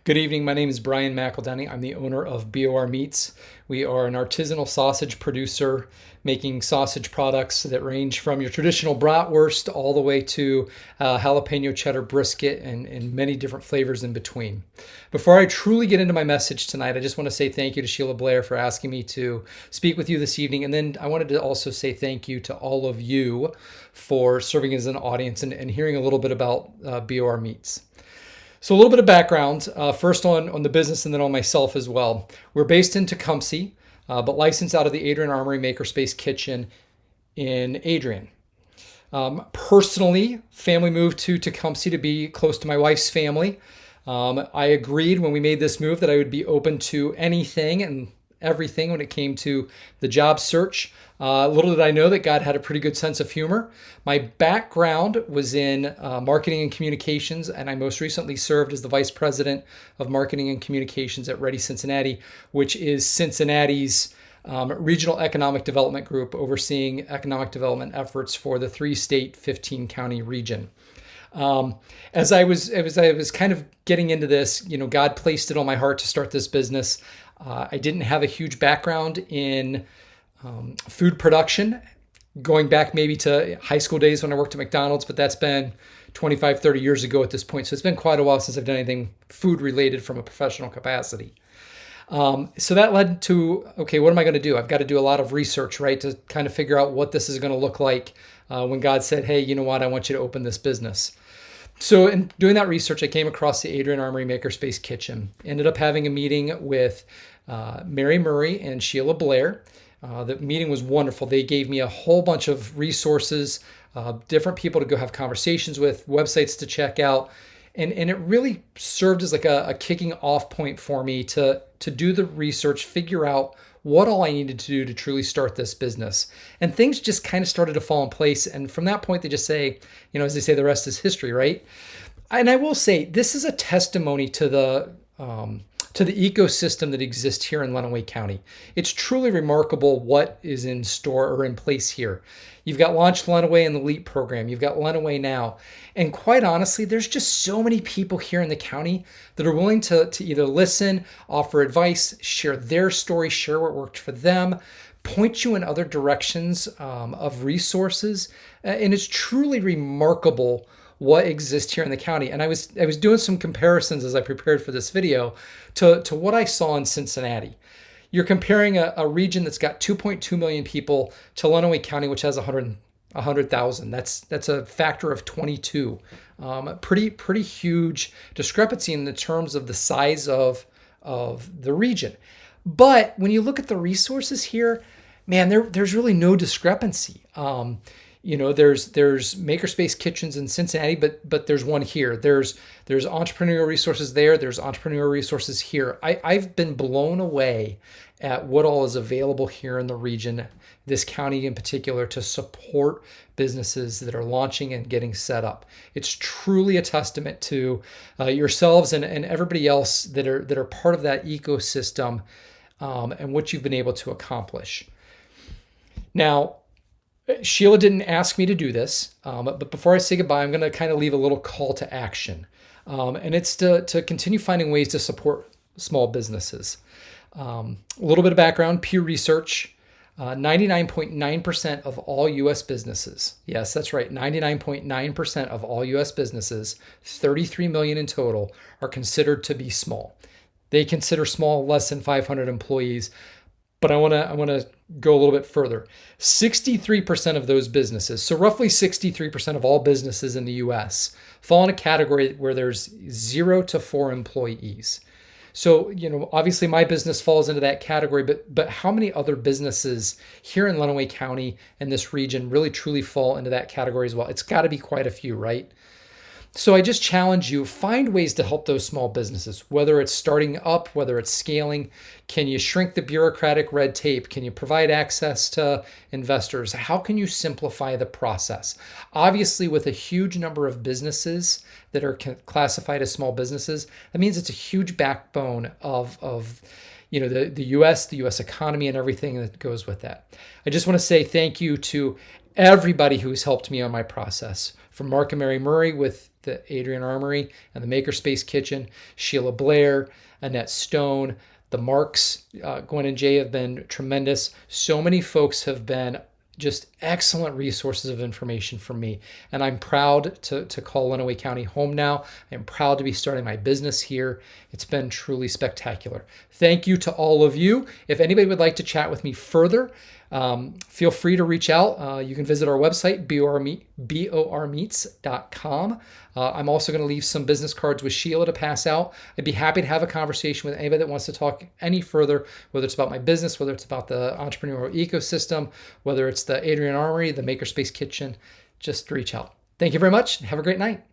Good evening. My name is Bryan McEldowney. I'm the owner of BOR Meats. We are an artisanal sausage producer making sausage products that range from your traditional bratwurst all the way to jalapeno cheddar brisket and many different flavors in between. Before I truly get into my message tonight, I just want to say thank you to Sheila Blair for asking me to speak with you this evening. And then I wanted to also say thank you to all of you for serving as an audience and hearing a little bit about BOR Meats. So a little bit of background, first on the business and then on myself as well. We're based in Tecumseh, but licensed out of the Adrian Armory Makerspace Kitchen in Adrian. Personally, family moved to Tecumseh to be close to my wife's family. I agreed when we made this move that I would be open to anything and everything when it came to the job search. Little did I know that God had a pretty good sense of humor. My background was in marketing and communications, and I most recently served as the vice president of marketing and communications at Ready Cincinnati, which is Cincinnati's regional economic development group overseeing economic development efforts for the 3-state, 15-county region. As I was kind of getting into this, God placed it on my heart to start this business. I didn't have a huge background in food production, going back maybe to high school days when I worked at McDonald's, but that's been 25, 30 years ago at this point. So it's been quite a while since I've done anything food related from a professional capacity. So that led to, okay, what am I going to do? I've got to do a lot of research, right, to kind of figure out what this is going to look like when God said, hey, you know what, I want you to open this business. So in doing that research, I came across the Adrian Armory Makerspace Kitchen. Ended up having a meeting with Mary Murray and Sheila Blair. The meeting was wonderful. They gave me a whole bunch of resources, different people to go have conversations with, websites to check out. And it really served as like a kicking off point for me to do the research, figure out what all I needed to do to truly start this business. And things just kind of started to fall in place. And from that point, they just say, as they say, the rest is history, right? And I will say, this is a testimony to the ecosystem that exists here in Lenawee County. It's truly remarkable what is in store or in place here. You've got Launch Lenawee and the LEAP program. You've got Lenawee Now. And quite honestly, there's just so many people here in the county that are willing to either listen, offer advice, share their story, share what worked for them, point you in other directions of resources. And it's truly remarkable what exists here in the county. And I was doing some comparisons as I prepared for this video to what I saw in Cincinnati. You're comparing a region that's got 2.2 million people to Lenawee County, which has 100,000. That's a factor of 22. Pretty huge discrepancy in the terms of the size of the region. But when you look at the resources here, man, there's really no discrepancy. There's makerspace kitchens in Cincinnati, but there's one here. There's entrepreneurial resources there. There's entrepreneurial resources here. I've been blown away at what all is available here in the region, this county in particular, to support businesses that are launching and getting set up. It's truly a testament to yourselves and everybody else that are part of that ecosystem and what you've been able to accomplish. Now, Sheila didn't ask me to do this, but before I say goodbye, I'm going to kind of leave a little call to action. And it's to continue finding ways to support small businesses. A little bit of background, Pew Research, 99.9% of all U.S. businesses, yes, that's right, 99.9% of all U.S. businesses, 33 million in total, are considered to be small. They consider small less than 500 employees. But I want to go a little bit further. 63% of those businesses, so roughly 63% of all businesses in the U.S., fall in a category where there's 0 to 4 employees. So, obviously my business falls into that category, but how many other businesses here in Lenawee County and this region really truly fall into that category as well? It's got to be quite a few, right? So I just challenge you, find ways to help those small businesses, whether it's starting up, whether it's scaling. Can you shrink the bureaucratic red tape? Can you provide access to investors? How can you simplify the process? Obviously, with a huge number of businesses that are classified as small businesses, that means it's a huge backbone of the U.S. economy and everything that goes with that. I just want to say thank you to everybody who's helped me on my process, from Mark and Mary Murray with the Adrian Armory and the Makerspace Kitchen, Sheila Blair, Annette Stone, the Marks, Gwen and Jay have been tremendous. So many folks have been just excellent resources of information for me. And I'm proud to call Lenawee County home now. I'm proud to be starting my business here. It's been truly spectacular. Thank you to all of you. If anybody would like to chat with me further, feel free to reach out. You can visit our website, bormeats.com. I'm also going to leave some business cards with Sheila to pass out. I'd be happy to have a conversation with anybody that wants to talk any further, whether it's about my business, whether it's about the entrepreneurial ecosystem, whether it's the Adrian Armory, the Makerspace Kitchen. Just reach out. Thank you very much. Have a great night.